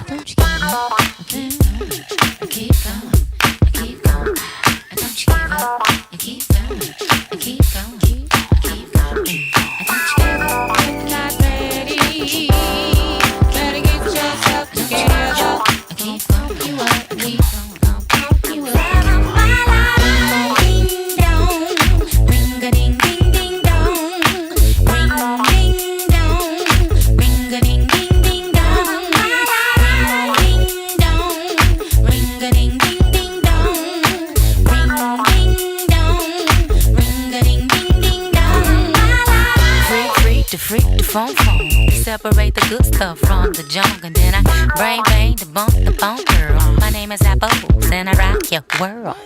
Don't you give up. I keep going. I keep going. I keep going. Don't you give up. I keep going. I keep going. I keep going. Don't you give up. If you're not ready, better get yourself together. I keep going. You up. I keep going. You up. Ding dong, ring a ding ding ding dong, ring ding dong, ring a ding ding ding dong, ring ding dong, ring a ding ding ding dong, ring ding dong, ring a ding ding ding dong. Freak the phone. Separate the good stuff from the junk, and then I bang the bump girl. My name is Apples, and I rock your world.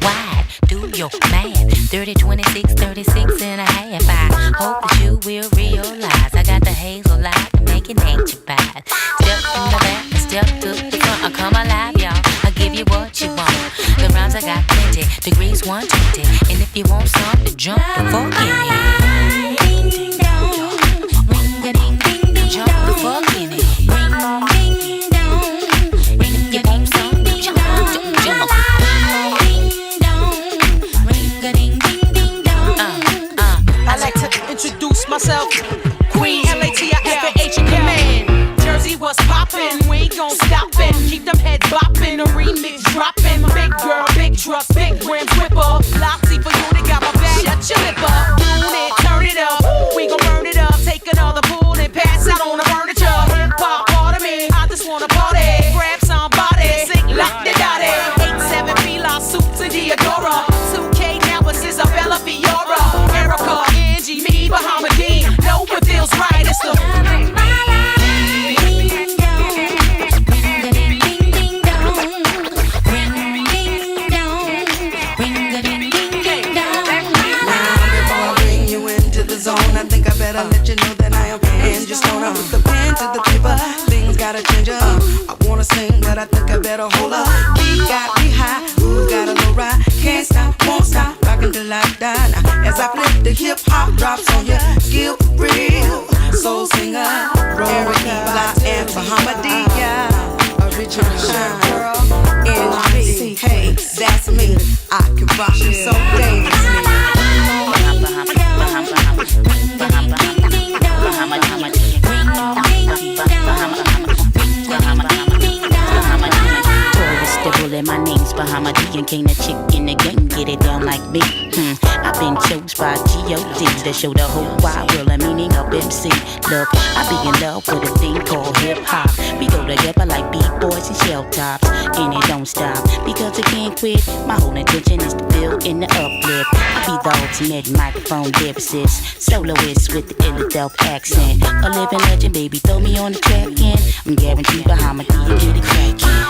Wide, do your math. 30, 26, 36 and a half. I hope that you will realize I got the hazel light to make it ain't your bad. Step from the back, step to the front. I come alive, y'all. I give you what you want. The rhymes I got plenty, degrees 120. And if you want some, to jump the fuck in it. Ding dong, ring a ding ding ding, jump the fuck in it. Ring ding dong, and if you want some, to jump. I like to introduce myself. Queen Latifah in command. Jersey, what's poppin'? We ain't gon' stoppin'. Keep them heads boppin'. A remix droppin'. Big girl, big truck, big rims, whipper. Loxy for you, they got my back. Shut your lip up. Tune it, turn it up. We gon' burn it up. Take another pull and pass out on the furniture. Hip hop, part of me. I just wanna party. Grab somebody, sing like the daddy. 8-7 Fila, suits and Diodora. 2K now, it's Isabella Fiora. Erica, Angie, me, Bahamadia. Know what feels right, it's the I think I better let you know that I am in. Just gonna put the pen to the paper. Things gotta change up. I wanna sing, but I think I better hold up. We got me high, who's got a low ride? Can't stop, won't stop, rockin' till I die. Now, as I flip the hip hop drops on you, skill real, soul singer, Erica, Blah, and Bahamadia. Original girl, NG, hey, that's me. I can rock you so dangerously. My name's Bahamadia, can't a chick in the game get it down like me. I've been chose by G.O.D. to show the whole wide world the meaning of MC. Look, I be in love with a thing called hip hop. We go together like B-boys and shell tops, and it don't stop because I can't quit. My whole intention is to build in the uplift. I be the ultimate microphone lyricist, soloist with the ill-adult accent. A living legend, baby, throw me on the track and I'm guaranteed Bahamadia get it crackin'.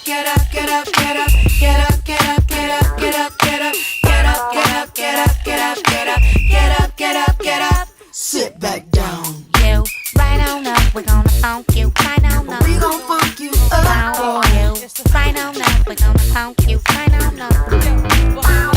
Get up, get up, get up, get up, get up, get up, get up, get up, get up, get up, get up, get up, get up, get up, get up, get up. Sit back down. You right on up, we're gonna funk you. Right on up, We gon' funk you up, you. Right on up, we're gonna funk you. Right on up.